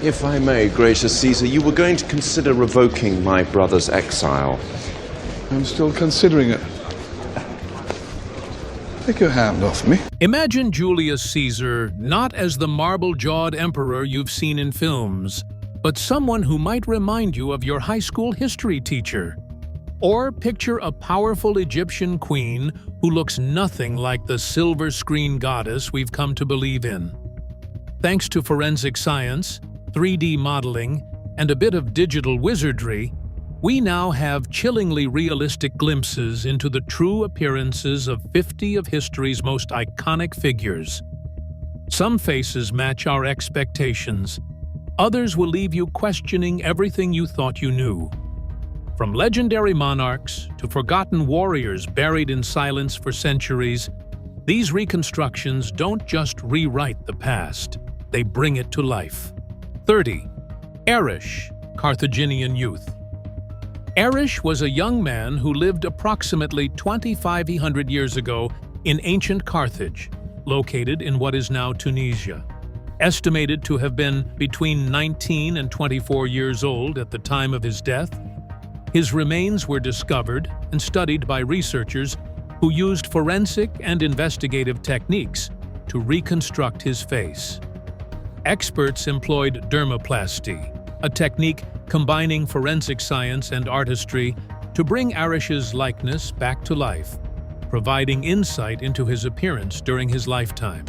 If I may, gracious Caesar, you were going to consider revoking my brother's exile. I'm still considering it. Take your hand off me. Imagine Julius Caesar not as the marble-jawed emperor you've seen in films, but someone who might remind you of your high school history teacher. Or picture a powerful Egyptian queen who looks nothing like the silver screen goddess we've come to believe in. Thanks to forensic science, 3D modeling, and a bit of digital wizardry, we now have chillingly realistic glimpses into the true appearances of 50 of history's most iconic figures. Some faces match our expectations. Others will leave you questioning everything you thought you knew. From legendary monarchs to forgotten warriors buried in silence for centuries, these reconstructions don't just rewrite the past, they bring it to life. 30. Arish, Carthaginian youth. Arish was a young man who lived approximately 2,500 years ago in ancient Carthage, located in what is now Tunisia. Estimated to have been between 19 and 24 years old at the time of his death, his remains were discovered and studied by researchers who used forensic and investigative techniques to reconstruct his face. Experts employed dermoplasty, a technique combining forensic science and artistry to bring Arish's likeness back to life, providing insight into his appearance during his lifetime.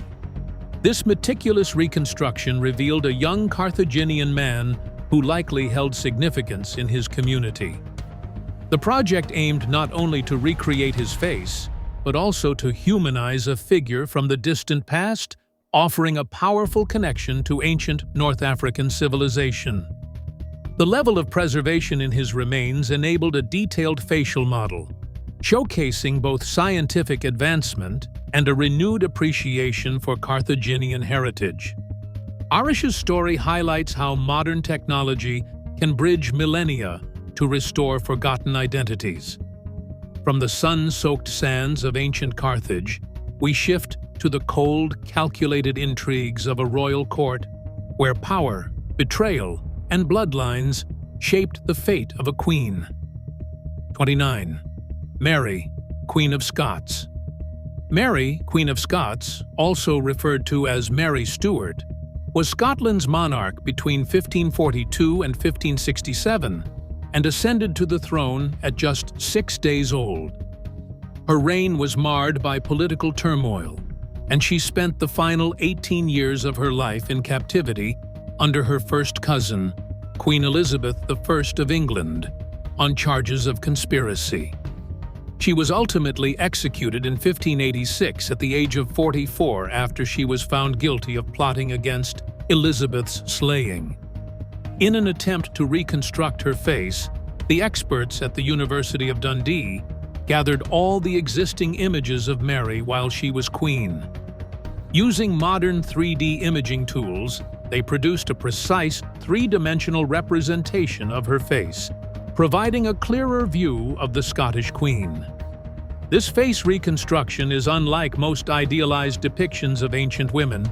This meticulous reconstruction revealed a young Carthaginian man who likely held significance in his community. The project aimed not only to recreate his face, but also to humanize a figure from the distant past, offering a powerful connection to ancient North African civilization. The level of preservation in his remains enabled a detailed facial model, showcasing both scientific advancement and a renewed appreciation for Carthaginian heritage. Arish's story highlights how modern technology can bridge millennia to restore forgotten identities. From the sun-soaked sands of ancient Carthage, we shift to the cold, calculated intrigues of a royal court where power, betrayal, and bloodlines shaped the fate of a queen. 29. Mary, Queen of Scots. Mary, Queen of Scots, also referred to as Mary Stuart, was Scotland's monarch between 1542 and 1567 and ascended to the throne at just 6 days old. Her reign was marred by political turmoil, and she spent the final 18 years of her life in captivity under her first cousin, Queen Elizabeth I of England, on charges of conspiracy. She was ultimately executed in 1586 at the age of 44 after she was found guilty of plotting against Elizabeth's slaying. In an attempt to reconstruct her face, the experts at the University of Dundee gathered all the existing images of Mary while she was queen. Using modern 3D imaging tools, they produced a precise three-dimensional representation of her face, providing a clearer view of the Scottish queen. This face reconstruction is unlike most idealized depictions of ancient women,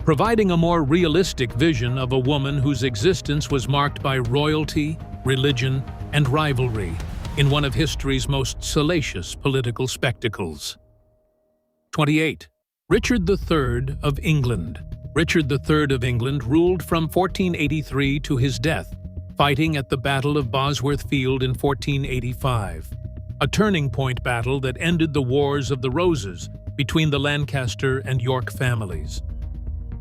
providing a more realistic vision of a woman whose existence was marked by royalty, religion, and rivalry in one of history's most salacious political spectacles. 28. Richard III of England. Richard III of England ruled from 1483 to his death, fighting at the Battle of Bosworth Field in 1485, a turning point battle that ended the Wars of the Roses between the Lancaster and York families.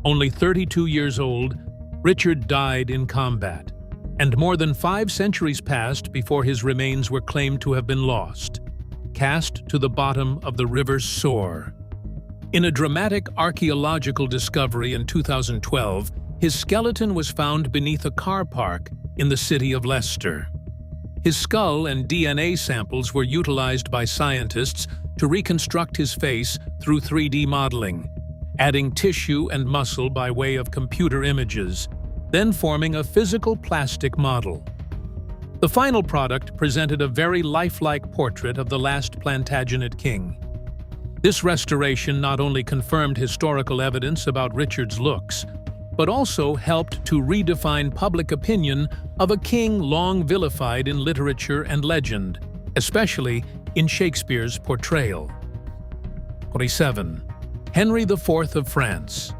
Only 32 years old, Richard died in combat, and more than 5 centuries passed before his remains were claimed to have been lost, cast to the bottom of the River Soar. In a dramatic archaeological discovery in 2012, his skeleton was found beneath a car park in the city of Leicester. His skull and DNA samples were utilized by scientists to reconstruct his face through 3D modeling, adding tissue and muscle by way of computer images, then forming a physical plastic model. The final product presented a very lifelike portrait of the last Plantagenet king. This restoration not only confirmed historical evidence about Richard's looks, but also helped to redefine public opinion of a king long vilified in literature and legend, especially in Shakespeare's portrayal. 27. Henry IV of France.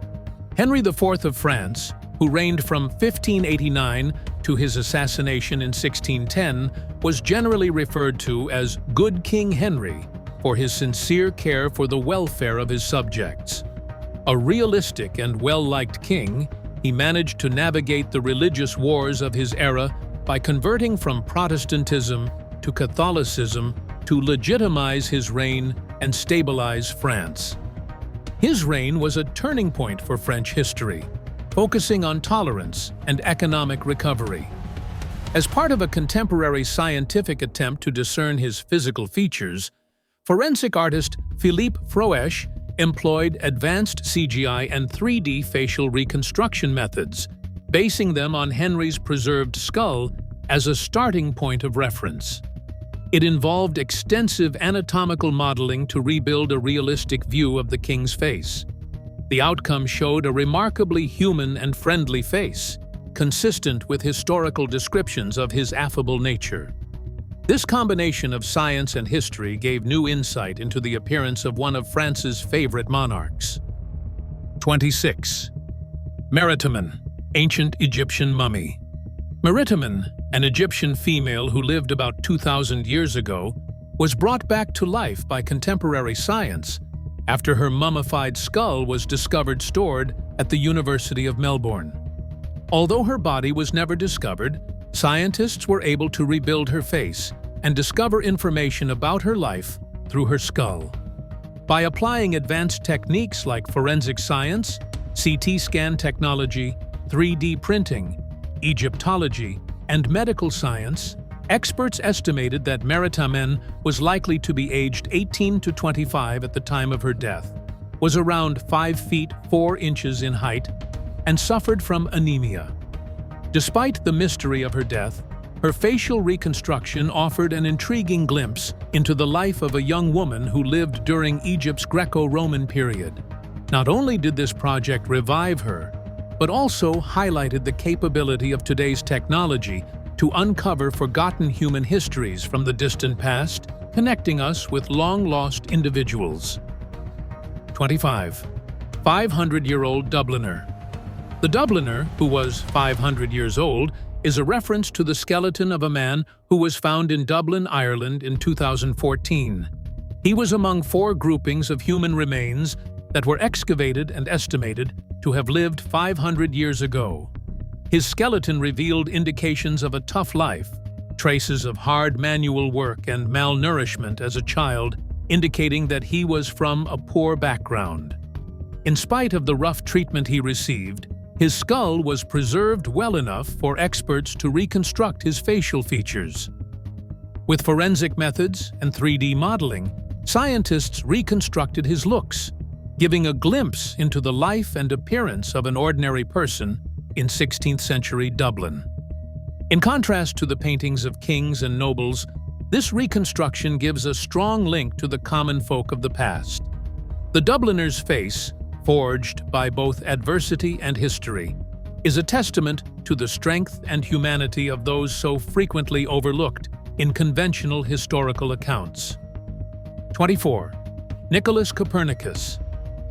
Henry IV of France, who reigned from 1589 to his assassination in 1610, was generally referred to as Good King Henry for his sincere care for the welfare of his subjects. A realistic and well-liked king, he managed to navigate the religious wars of his era by converting from Protestantism to Catholicism to legitimize his reign and stabilize France. His reign was a turning point for French history, focusing on tolerance and economic recovery. As part of a contemporary scientific attempt to discern his physical features, forensic artist Philippe Froesch employed advanced CGI and 3D facial reconstruction methods, basing them on Henry's preserved skull as a starting point of reference. It involved extensive anatomical modeling to rebuild a realistic view of the king's face. The outcome showed a remarkably human and friendly face, consistent with historical descriptions of his affable nature. This combination of science and history gave new insight into the appearance of one of France's favorite monarchs. 26. Meritamen, ancient Egyptian mummy. Meritamen, an Egyptian female who lived about 2,000 years ago, was brought back to life by contemporary science after her mummified skull was discovered stored at the University of Melbourne. Although her body was never discovered, scientists were able to rebuild her face and discover information about her life through her skull. By applying advanced techniques like forensic science, CT scan technology, 3D printing, Egyptology, and medical science, experts estimated that Meritamen was likely to be aged 18 to 25 at the time of her death, was around 5 feet 4 inches in height, and suffered from anemia. Despite the mystery of her death, her facial reconstruction offered an intriguing glimpse into the life of a young woman who lived during Egypt's Greco-Roman period. Not only did this project revive her, but also highlighted the capability of today's technology to uncover forgotten human histories from the distant past, connecting us with long-lost individuals. 25. 500-year-old Dubliner. The Dubliner, who was 500 years old, is a reference to the skeleton of a man who was found in Dublin, Ireland in 2014. He was among 4 groupings of human remains that were excavated and estimated to have lived 500 years ago. His skeleton revealed indications of a tough life, traces of hard manual work and malnourishment as a child, indicating that he was from a poor background. In spite of the rough treatment he received, his skull was preserved well enough for experts to reconstruct his facial features. With forensic methods and 3D modeling, scientists reconstructed his looks, giving a glimpse into the life and appearance of an ordinary person in 16th century Dublin. In contrast to the paintings of kings and nobles, this reconstruction gives a strong link to the common folk of the past. The Dubliner's face, forged by both adversity and history, is a testament to the strength and humanity of those so frequently overlooked in conventional historical accounts. 24. Nicholas Copernicus.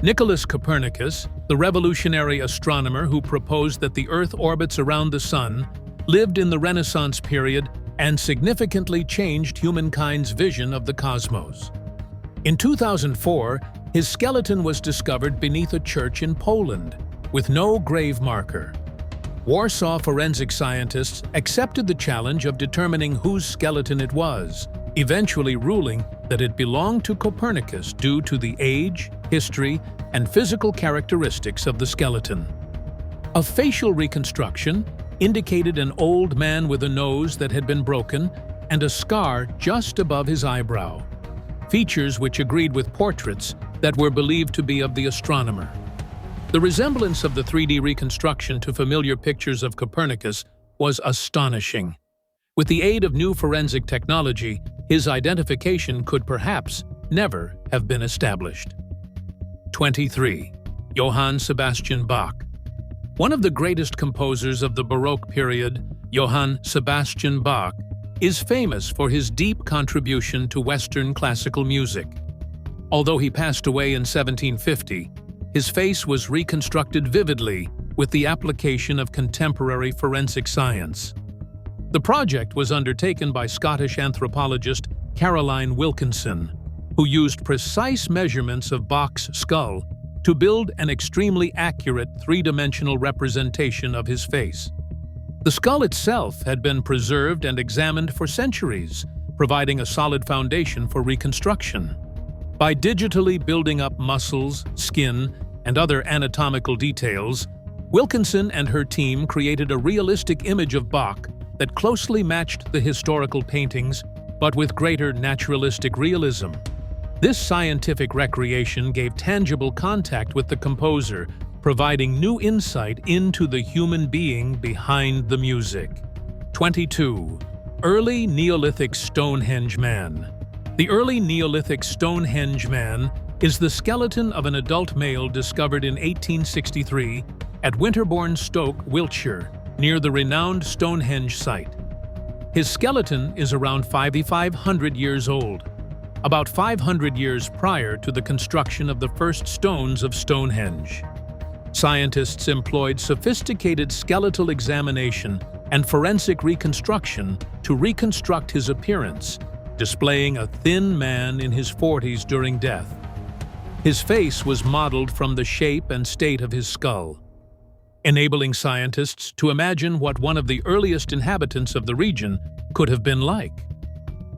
Nicholas Copernicus, the revolutionary astronomer who proposed that the Earth orbits around the Sun, lived in the Renaissance period and significantly changed humankind's vision of the cosmos. In 2004, his skeleton was discovered beneath a church in Poland, with no grave marker. Warsaw forensic scientists accepted the challenge of determining whose skeleton it was, eventually ruling that it belonged to Copernicus due to the age, history, and physical characteristics of the skeleton. A facial reconstruction indicated an old man with a nose that had been broken and a scar just above his eyebrow, features which agreed with portraits that were believed to be of the astronomer. The resemblance of the 3D reconstruction to familiar pictures of Copernicus was astonishing. With the aid of new forensic technology, his identification could perhaps never have been established. 23. Johann Sebastian Bach. One of the greatest composers of the Baroque period, Johann Sebastian Bach, is famous for his deep contribution to Western classical music. Although he passed away in 1750, his face was reconstructed vividly with the application of contemporary forensic science. The project was undertaken by Scottish anthropologist Caroline Wilkinson, who used precise measurements of Bach's skull to build an extremely accurate three-dimensional representation of his face. The skull itself had been preserved and examined for centuries, providing a solid foundation for reconstruction. By digitally building up muscles, skin, and other anatomical details, Wilkinson and her team created a realistic image of Bach that closely matched the historical paintings, but with greater naturalistic realism. This scientific recreation gave tangible contact with the composer, providing new insight into the human being behind the music. 22. Early Neolithic Stonehenge Man. The early Neolithic Stonehenge Man is the skeleton of an adult male discovered in 1863 at Winterbourne, Stoke, Wiltshire, near the renowned Stonehenge site. His skeleton is around 5,500 years old, about 500 years prior to the construction of the first stones of Stonehenge. Scientists employed sophisticated skeletal examination and forensic reconstruction to reconstruct his appearance, displaying a thin man in his 40s during death. His face was modeled from the shape and state of his skull, enabling scientists to imagine what one of the earliest inhabitants of the region could have been like.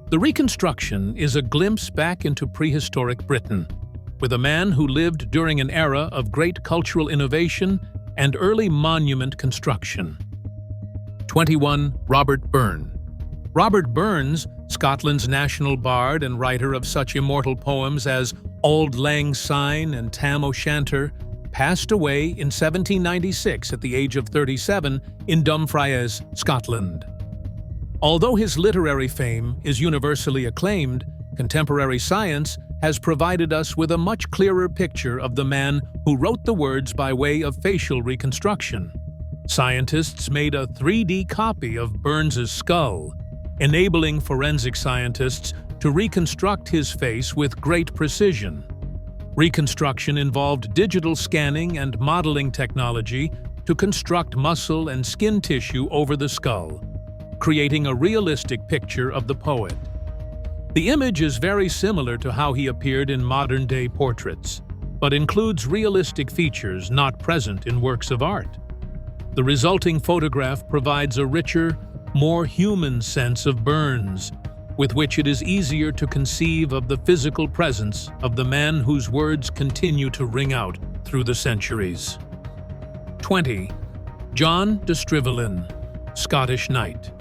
The reconstruction is a glimpse back into prehistoric Britain, with a man who lived during an era of great cultural innovation and early monument construction. 21. Robert Burns. Robert Burns, Scotland's national bard and writer of such immortal poems as Auld Lang Syne and Tam O'Shanter, passed away in 1796 at the age of 37 in Dumfries, Scotland. Although his literary fame is universally acclaimed, contemporary science has provided us with a much clearer picture of the man who wrote the words by way of facial reconstruction. Scientists made a 3D copy of Burns's skull, enabling forensic scientists to reconstruct his face with great precision. Reconstruction involved digital scanning and modeling technology to construct muscle and skin tissue over the skull, creating a realistic picture of the poet. The image is very similar to how he appeared in modern-day portraits, but includes realistic features not present in works of art. The resulting photograph provides a richer, more human sense of Burns, with which it is easier to conceive of the physical presence of the man whose words continue to ring out through the centuries. 20. John de Strivelyn, Scottish Knight.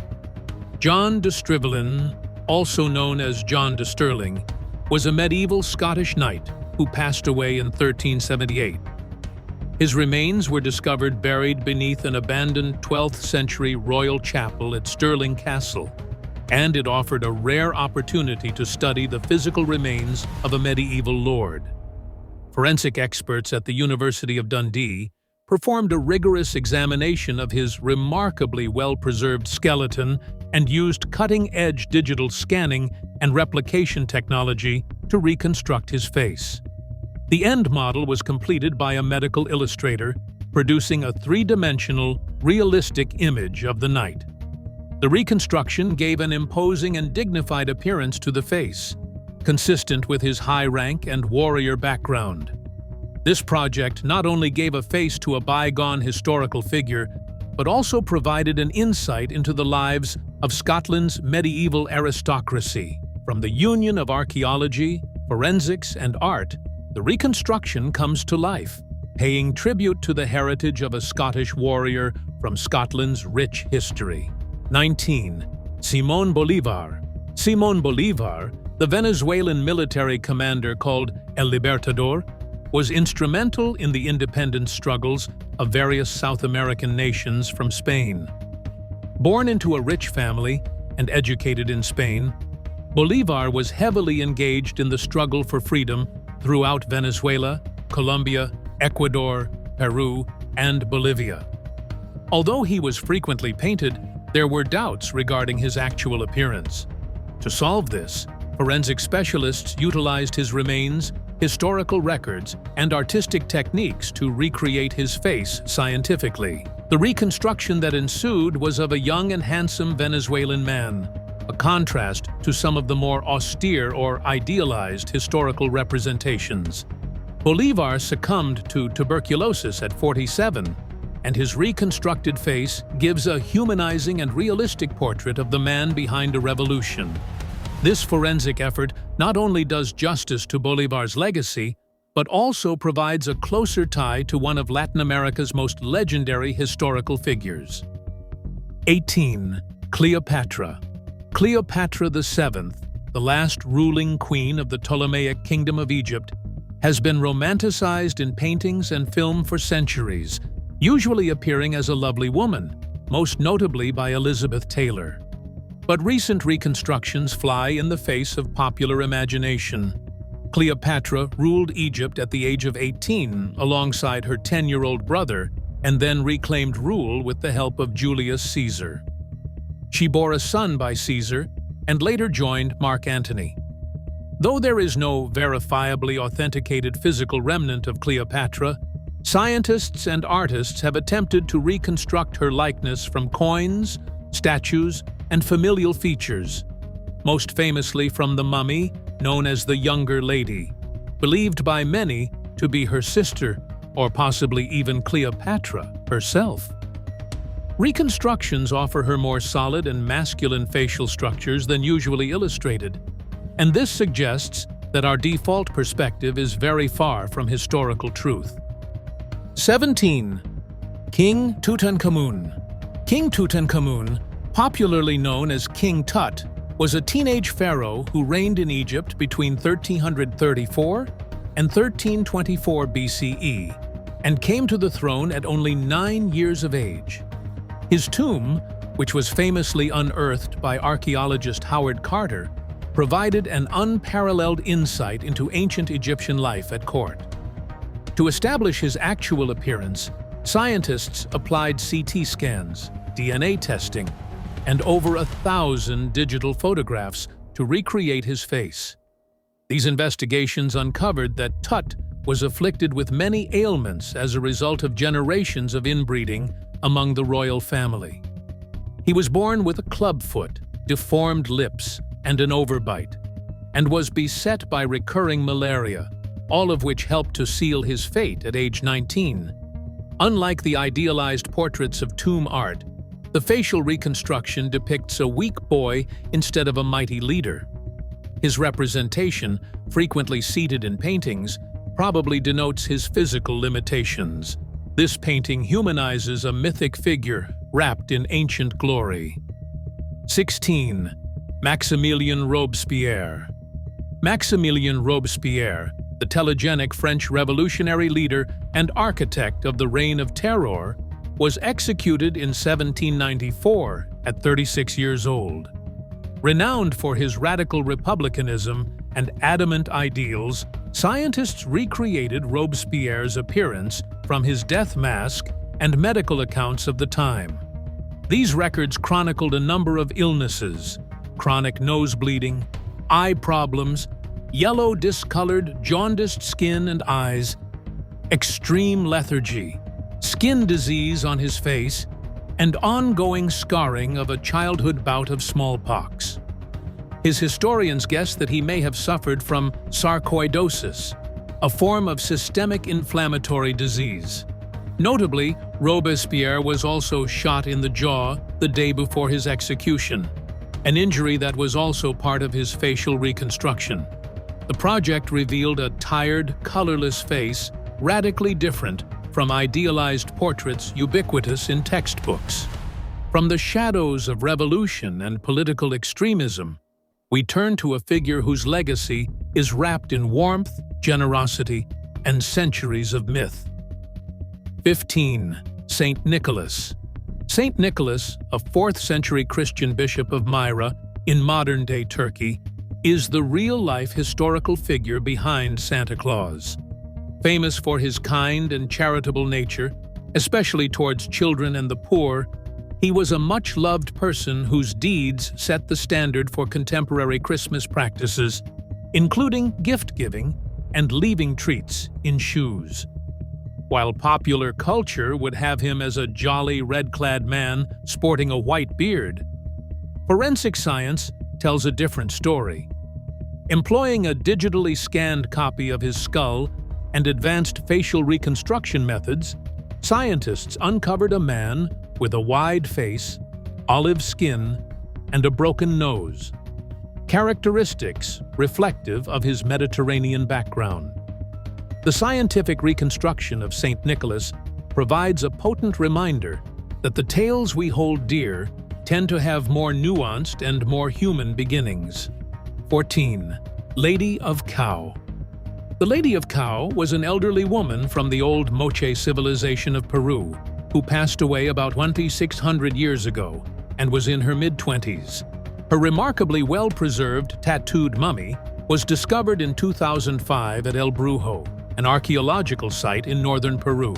John de Strivelyn, also known as John de Stirling, was a medieval Scottish knight who passed away in 1378. His remains were discovered buried beneath an abandoned 12th century royal chapel at Stirling Castle, and it offered a rare opportunity to study the physical remains of a medieval lord. Forensic experts at the University of Dundee performed a rigorous examination of his remarkably well-preserved skeleton and used cutting-edge digital scanning and replication technology to reconstruct his face. The end model was completed by a medical illustrator, producing a three-dimensional, realistic image of the knight. The reconstruction gave an imposing and dignified appearance to the face, consistent with his high rank and warrior background. This project not only gave a face to a bygone historical figure, but also provided an insight into the lives of Scotland's medieval aristocracy. From the union of archaeology, forensics, and art, the reconstruction comes to life, paying tribute to the heritage of a Scottish warrior from Scotland's rich history. 19. Simón Bolívar. Simón Bolívar, the Venezuelan military commander called El Libertador, was instrumental in the independence struggles of various South American nations from Spain. Born into a rich family and educated in Spain, Bolívar was heavily engaged in the struggle for freedom throughout Venezuela, Colombia, Ecuador, Peru, and Bolivia. Although he was frequently painted, there were doubts regarding his actual appearance. To solve this, forensic specialists utilized his remains, historical records, and artistic techniques to recreate his face scientifically. The reconstruction that ensued was of a young and handsome Venezuelan man, a contrast to some of the more austere or idealized historical representations. Bolivar succumbed to tuberculosis at 47, and his reconstructed face gives a humanizing and realistic portrait of the man behind a revolution. This forensic effort not only does justice to Bolivar's legacy, but also provides a closer tie to one of Latin America's most legendary historical figures. 18. Cleopatra. Cleopatra VII, the last ruling queen of the Ptolemaic Kingdom of Egypt, has been romanticized in paintings and film for centuries, usually appearing as a lovely woman, most notably by Elizabeth Taylor. But recent reconstructions fly in the face of popular imagination. Cleopatra ruled Egypt at the age of 18 alongside her 10-year-old brother and then reclaimed rule with the help of Julius Caesar. She bore a son by Caesar and later joined Mark Antony. Though there is no verifiably authenticated physical remnant of Cleopatra, scientists and artists have attempted to reconstruct her likeness from coins, statues, and familial features, most famously from the mummy known as the Younger Lady, believed by many to be her sister or possibly even Cleopatra herself. Reconstructions offer her more solid and masculine facial structures than usually illustrated, and this suggests that our default perspective is very far from historical truth. 17. King Tutankhamun. King Tutankhamun, popularly known as King Tut, was a teenage pharaoh who reigned in Egypt between 1334 and 1324 BCE and came to the throne at only 9 years of age. His tomb, which was famously unearthed by archaeologist Howard Carter, provided an unparalleled insight into ancient Egyptian life at court. To establish his actual appearance, scientists applied CT scans, DNA testing, and over 1,000 digital photographs to recreate his face. These investigations uncovered that Tut was afflicted with many ailments as a result of generations of inbreeding among the royal family. He was born with a clubfoot, deformed lips, and an overbite, and was beset by recurring malaria, all of which helped to seal his fate at age 19. Unlike the idealized portraits of tomb art, the facial reconstruction depicts a weak boy instead of a mighty leader. His representation, frequently seated in paintings, probably denotes his physical limitations. This painting humanizes a mythic figure wrapped in ancient glory. 16. Maximilian Robespierre. Maximilian Robespierre, the telegenic French revolutionary leader and architect of the Reign of Terror, was executed in 1794 at 36 years old. Renowned for his radical republicanism and adamant ideals, scientists recreated Robespierre's appearance from his death mask and medical accounts of the time. These records chronicled a number of illnesses: chronic nose bleeding, eye problems, yellow discolored, jaundiced skin and eyes, extreme lethargy, skin disease on his face, and ongoing scarring of a childhood bout of smallpox. His historians guess that he may have suffered from sarcoidosis, a form of systemic inflammatory disease. Notably, Robespierre was also shot in the jaw the day before his execution, an injury that was also part of his facial reconstruction. The project revealed a tired, colorless face, radically different from idealized portraits ubiquitous in textbooks. From the shadows of revolution and political extremism, we turn to a figure whose legacy is wrapped in warmth, generosity, and centuries of myth. 15. Saint Nicholas. Saint Nicholas, a 4th-century Christian bishop of Myra in modern-day Turkey, is the real-life historical figure behind Santa Claus. Famous for his kind and charitable nature, Especially towards children and the poor, he was a much-loved person whose deeds set the standard for contemporary Christmas practices, including gift-giving and leaving treats in shoes. While popular culture would have him as a jolly red-clad man sporting a white beard, forensic science tells a different story. Employing a digitally scanned copy of his skull and advanced facial reconstruction methods, scientists uncovered a man with a wide face, olive skin, and a broken nose, characteristics reflective of his Mediterranean background. The scientific reconstruction of St. Nicholas provides a potent reminder that the tales we hold dear tend to have more nuanced and more human beginnings. 14. Lady of Cao. The Lady of Cao was an elderly woman from the old Moche civilization of Peru, who passed away about 2,600 years ago and was in her mid-20s. Her remarkably well-preserved tattooed mummy was discovered in 2005 at El Brujo, an archaeological site in northern Peru.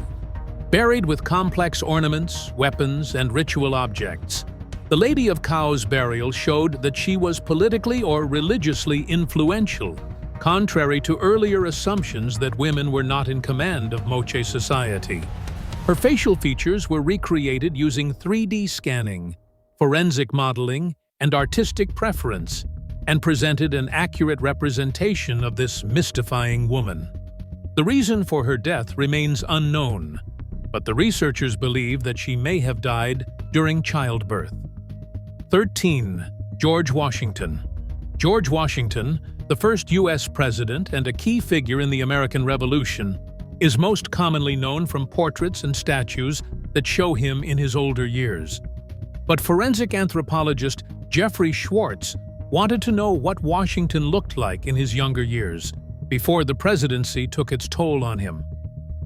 Buried with complex ornaments, weapons, and ritual objects, the Lady of Cao's burial showed that she was politically or religiously influential, contrary to earlier assumptions that women were not in command of Moche society. Her facial features were recreated using 3D scanning, forensic modeling, and artistic preference, and presented an accurate representation of this mystifying woman. The reason for her death remains unknown, but the researchers believe that she may have died during childbirth. 13. George Washington. George Washington, the first U.S. president and a key figure in the American Revolution, is most commonly known from portraits and statues that show him in his older years. But forensic anthropologist Jeffrey Schwartz wanted to know what Washington looked like in his younger years, before the presidency took its toll on him.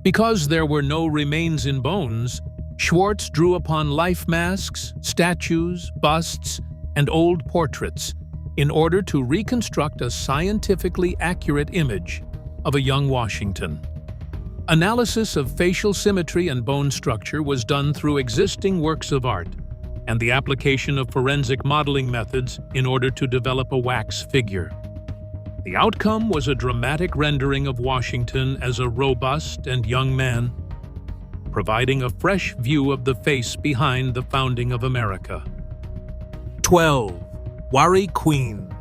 Because there were no remains in bones, Schwartz drew upon life masks, statues, busts, and old portraits in order to reconstruct a scientifically accurate image of a young Washington. Analysis of facial symmetry and bone structure was done through existing works of art and the application of forensic modeling methods in order to develop a wax figure. The outcome was a dramatic rendering of Washington as a robust and young man, providing a fresh view of the face behind the founding of America. 12. Wari Queen.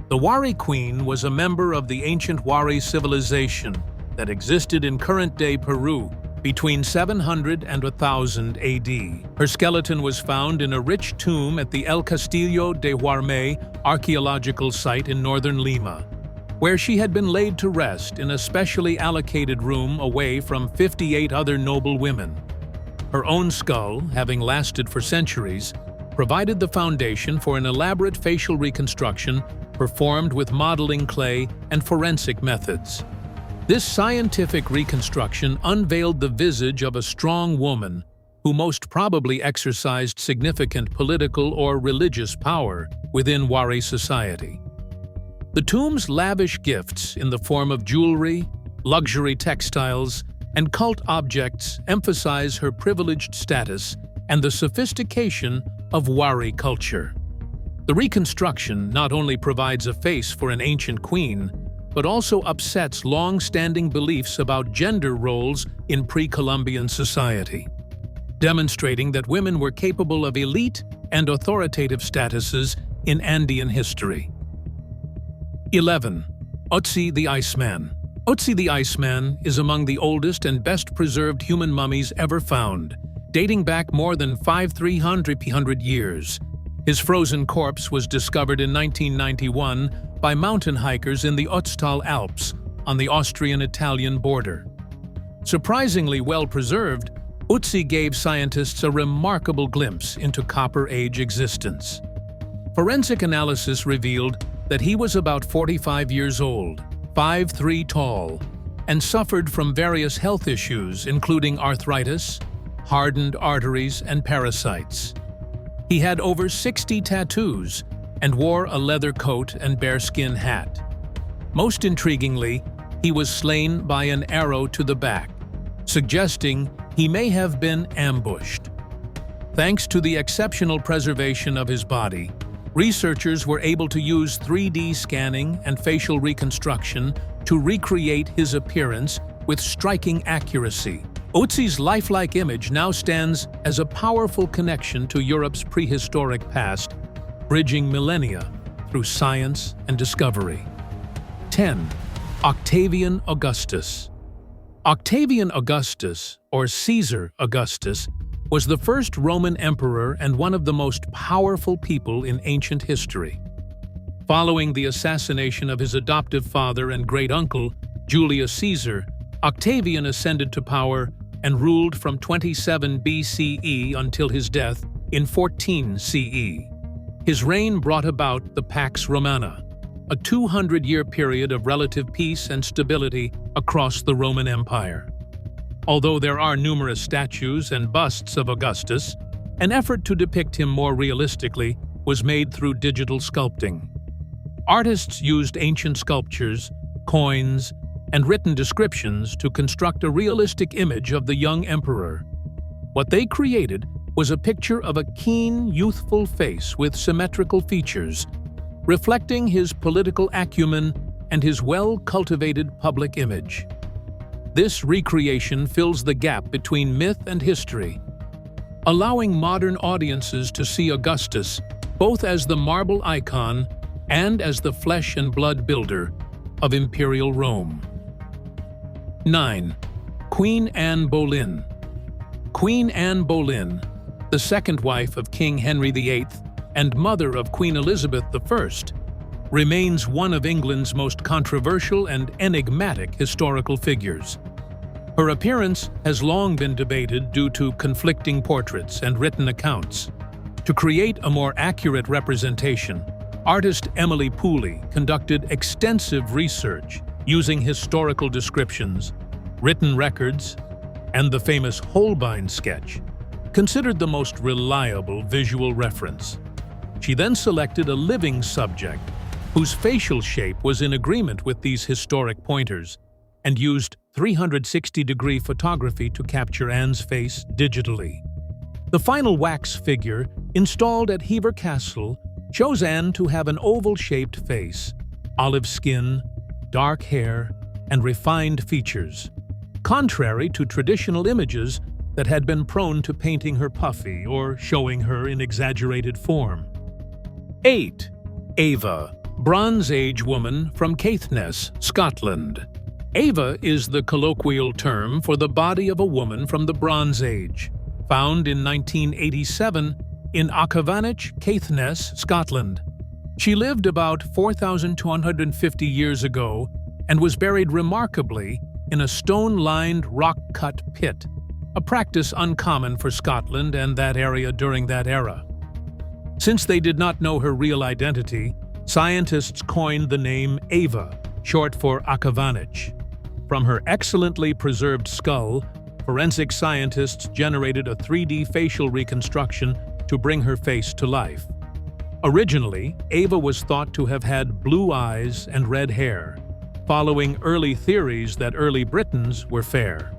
The Wari Queen was a member of the ancient Wari civilization that existed in current-day Peru between 700 and 1000 AD. Her skeleton was found in a rich tomb at the El Castillo de Huarmey archaeological site in northern Lima, where she had been laid to rest in a specially allocated room away from 58 other noble women. Her own skull, having lasted for centuries, provided the foundation for an elaborate facial reconstruction performed with modeling clay and forensic methods. This scientific reconstruction unveiled the visage of a strong woman who most probably exercised significant political or religious power within Wari society. The tomb's lavish gifts in the form of jewelry, luxury textiles, and cult objects emphasize her privileged status and the sophistication of Wari culture. The reconstruction not only provides a face for an ancient queen, but also upsets long-standing beliefs about gender roles in pre-Columbian society, demonstrating that women were capable of elite and authoritative statuses in Andean history. 11. Otzi the Iceman. Otzi the Iceman is among the oldest and best-preserved human mummies ever found, dating back more than 5,300 years. His frozen corpse was discovered in 1991 by mountain hikers in the Ötztal Alps on the Austrian-Italian border. Surprisingly well-preserved, Otzi gave scientists a remarkable glimpse into Copper Age existence. Forensic analysis revealed that he was about 45 years old, 5'3" tall, and suffered from various health issues including arthritis, hardened arteries, and parasites. He had over 60 tattoos and wore a leather coat and bearskin hat. Most intriguingly, he was slain by an arrow to the back, suggesting he may have been ambushed. Thanks to the exceptional preservation of his body, researchers were able to use 3D scanning and facial reconstruction to recreate his appearance with striking accuracy. Otzi's lifelike image now stands as a powerful connection to Europe's prehistoric past, bridging millennia through science and discovery. 10. Octavian Augustus. Octavian Augustus, or Caesar Augustus, was the first Roman emperor and one of the most powerful people in ancient history. Following the assassination of his adoptive father and great-uncle, Julius Caesar, Octavian ascended to power and ruled from 27 BCE until his death in 14 CE. His reign brought about the Pax Romana, a 200-year period of relative peace and stability across the Roman Empire. Although there are numerous statues and busts of Augustus, an effort to depict him more realistically was made through digital sculpting. Artists used ancient sculptures, coins, and written descriptions to construct a realistic image of the young emperor. What they created was a picture of a keen, youthful face with symmetrical features, reflecting his political acumen and his well-cultivated public image. This recreation fills the gap between myth and history, allowing modern audiences to see Augustus both as the marble icon and as the flesh and blood builder of imperial Rome. 9. Queen Anne Boleyn. Queen Anne Boleyn, the second wife of King Henry VIII and mother of Queen Elizabeth I, remains one of England's most controversial and enigmatic historical figures. Her appearance has long been debated due to conflicting portraits and written accounts. To create a more accurate representation, artist Emily Pooley conducted extensive research using historical descriptions, written records, and the famous Holbein sketch, considered the most reliable visual reference. She then selected a living subject whose facial shape was in agreement with these historic pointers and used 360-degree photography to capture Anne's face digitally. The final wax figure, installed at Hever Castle, shows Anne to have an oval-shaped face, olive skin, dark hair, and refined features, contrary to traditional images that had been prone to painting her puffy or showing her in exaggerated form. 8. Ava, Bronze Age woman from Caithness, Scotland. Ava is the colloquial term for the body of a woman from the Bronze Age, found in 1987 in Auchtervanich, Caithness, Scotland. She lived about 4,250 years ago and was buried remarkably in a stone-lined, rock-cut pit, a practice uncommon for Scotland and that area during that era. Since they did not know her real identity, scientists coined the name Ava, short for Auchtervanich. From her excellently preserved skull, forensic scientists generated a 3D facial reconstruction to bring her face to life. Originally, Ava was thought to have had blue eyes and red hair, following early theories that early Britons were fair.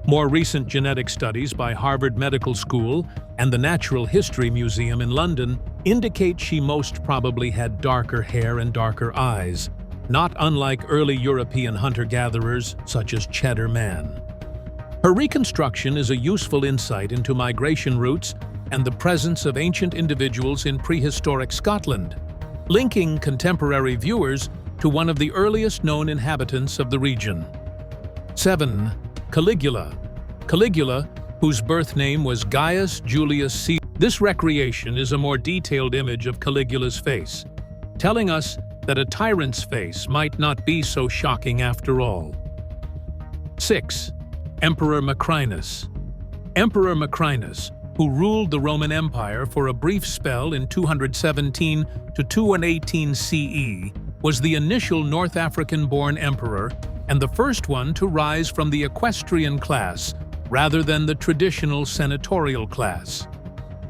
More recent genetic studies by Harvard Medical School and the Natural History Museum in London indicate she most probably had darker hair and darker eyes, not unlike early European hunter-gatherers such as Cheddar Man. Her reconstruction is a useful insight into migration routes and the presence of ancient individuals in prehistoric Scotland, linking contemporary viewers to one of the earliest known inhabitants of the region. 7. Caligula. Caligula, whose birth name was Gaius Julius Caesar. This recreation is a more detailed image of Caligula's face, telling us that a tyrant's face might not be so shocking after all. 6. Emperor Macrinus. Emperor Macrinus, who ruled the Roman Empire for a brief spell in 217 to 218 CE, was the initial North African-born emperor and the first one to rise from the equestrian class rather than the traditional senatorial class.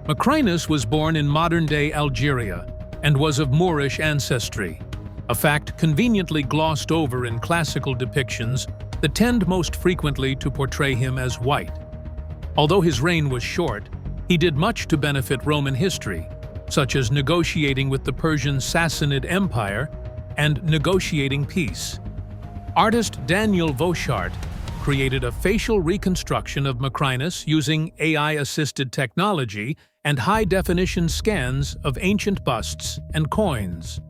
Macrinus was born in modern-day Algeria and was of Moorish ancestry, a fact conveniently glossed over in classical depictions that tend most frequently to portray him as white. Although his reign was short, he did much to benefit Roman history, such as negotiating with the Persian Sassanid Empire and negotiating peace. Artist Daniel Vauchart created a facial reconstruction of Macrinus using AI-assisted technology and high-definition scans of ancient busts and coins.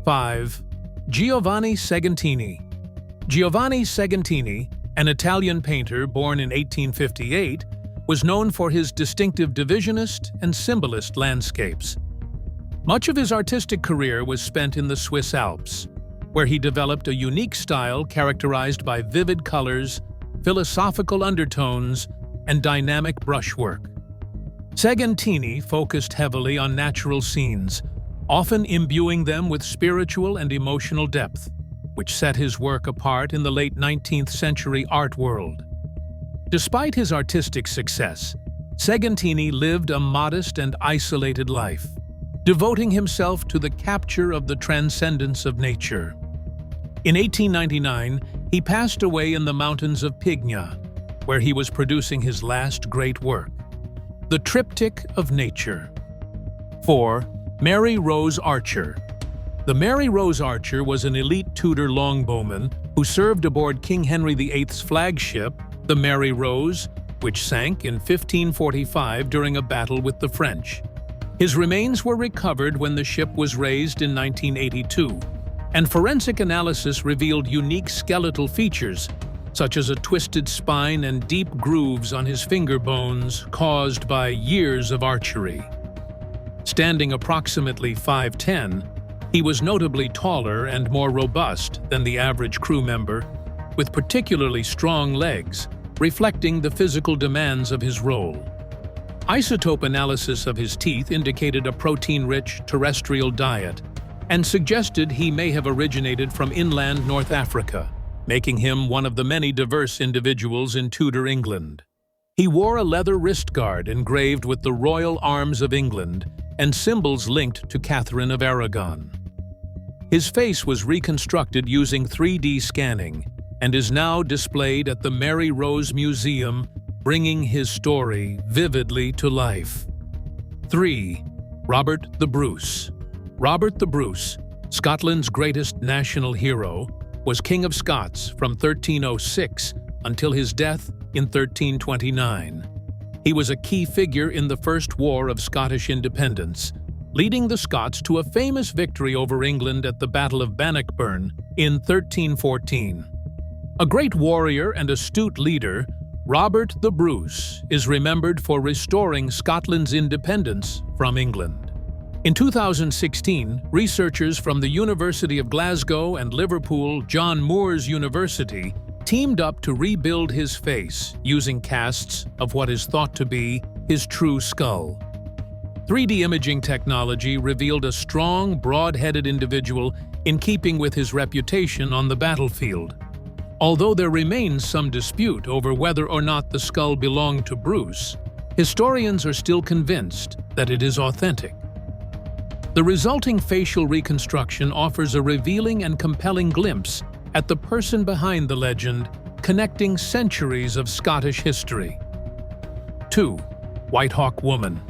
5. Giovanni Segantini. Giovanni Segantini, an Italian painter born in 1858, was known for his distinctive divisionist and symbolist landscapes. Much of his artistic career was spent in the Swiss Alps, where he developed a unique style characterized by vivid colors, philosophical undertones, and dynamic brushwork. Segantini focused heavily on natural scenes, often imbuing them with spiritual and emotional depth, which set his work apart in the late 19th century art world. Despite his artistic success, Segantini lived a modest and isolated life, devoting himself to the capture of the transcendence of nature. In 1899, he passed away in the mountains of Pigna, where he was producing his last great work, The Triptych of Nature. 4. Mary Rose Archer. The Mary Rose Archer was an elite Tudor longbowman who served aboard King Henry VIII's flagship, the Mary Rose, which sank in 1545 during a battle with the French. His remains were recovered when the ship was raised in 1982, and forensic analysis revealed unique skeletal features, such as a twisted spine and deep grooves on his finger bones caused by years of archery. Standing approximately 5'10", he was notably taller and more robust than the average crew member, with particularly strong legs, reflecting the physical demands of his role. Isotope analysis of his teeth indicated a protein-rich terrestrial diet and suggested he may have originated from inland North Africa, making him one of the many diverse individuals in Tudor England. He wore a leather wrist guard engraved with the royal arms of England and symbols linked to Catherine of Aragon. His face was reconstructed using 3D scanning and is now displayed at the Mary Rose Museum, bringing his story vividly to life. 3. Robert the Bruce. Robert the Bruce, Scotland's greatest national hero, was King of Scots from 1306 until his death in 1329. He was a key figure in the First War of Scottish Independence, leading the Scots to a famous victory over England at the Battle of Bannockburn in 1314. A great warrior and astute leader, Robert the Bruce is remembered for restoring Scotland's independence from England. In 2016, researchers from the University of Glasgow and Liverpool John Moores University teamed up to rebuild his face using casts of what is thought to be his true skull. 3D imaging technology revealed a strong, broad-headed individual in keeping with his reputation on the battlefield. Although there remains some dispute over whether or not the skull belonged to Bruce, historians are still convinced that it is authentic. The resulting facial reconstruction offers a revealing and compelling glimpse at the person behind the legend, connecting centuries of Scottish history. 2. White Hawk Woman.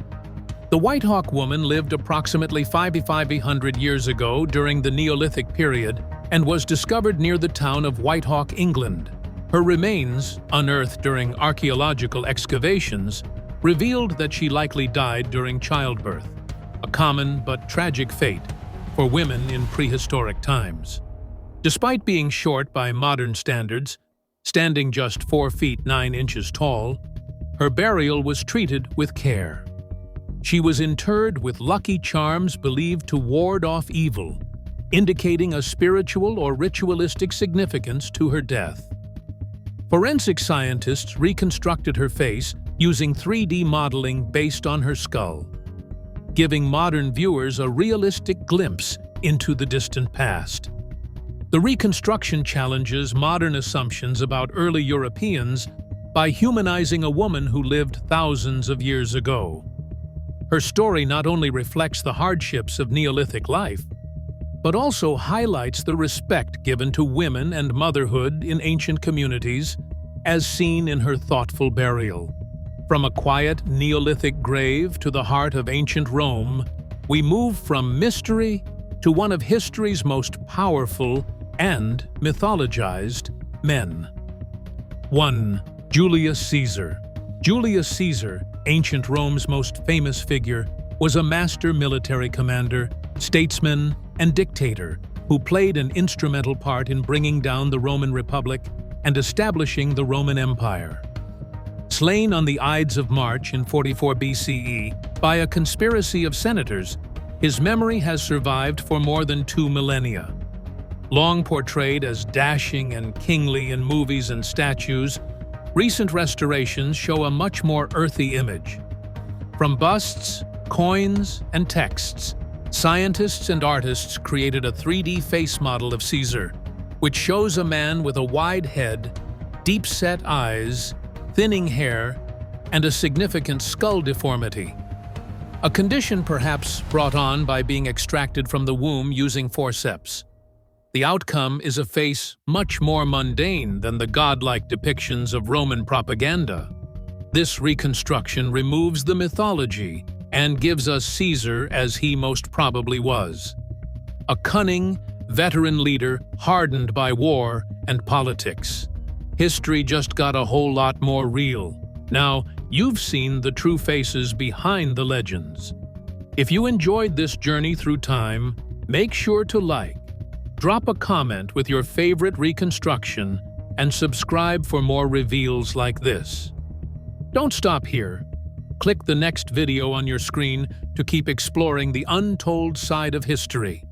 The White Hawk Woman lived approximately 5,500 years ago during the Neolithic period and was discovered near the town of Whitehawk, England. Her remains, unearthed during archaeological excavations, revealed that she likely died during childbirth, a common but tragic fate for women in prehistoric times. Despite being short by modern standards, standing just 4 feet 9 inches tall, her burial was treated with care. She was interred with lucky charms believed to ward off evil, indicating a spiritual or ritualistic significance to her death. Forensic scientists reconstructed her face using 3D modeling based on her skull, giving modern viewers a realistic glimpse into the distant past. The reconstruction challenges modern assumptions about early Europeans by humanizing a woman who lived thousands of years ago. Her story not only reflects the hardships of Neolithic life, but also highlights the respect given to women and motherhood in ancient communities, as seen in her thoughtful burial. From a quiet Neolithic grave to the heart of ancient Rome, we move from mystery to one of history's most powerful and mythologized men. 1. Julius Caesar. Julius Caesar, ancient Rome's most famous figure, was a master military commander, statesman, and dictator who played an instrumental part in bringing down the Roman Republic and establishing the Roman Empire. Slain on the Ides of March in 44 BCE by a conspiracy of senators, his memory has survived for more than 2 millennia. Long portrayed as dashing and kingly in movies and statues, recent restorations show a much more earthy image. From busts, coins, and texts, scientists and artists created a 3D face model of Caesar, which shows a man with a wide head, deep-set eyes, thinning hair, and a significant skull deformity. A condition perhaps brought on by being extracted from the womb using forceps. The outcome is a face much more mundane than the godlike depictions of Roman propaganda. This reconstruction removes the mythology and gives us Caesar as he most probably was. A cunning, veteran leader hardened by war and politics. History just got a whole lot more real. Now, you've seen the true faces behind the legends. If you enjoyed this journey through time, make sure to like, drop a comment with your favorite reconstruction, and subscribe for more reveals like this. Don't stop here. Click the next video on your screen to keep exploring the untold side of history.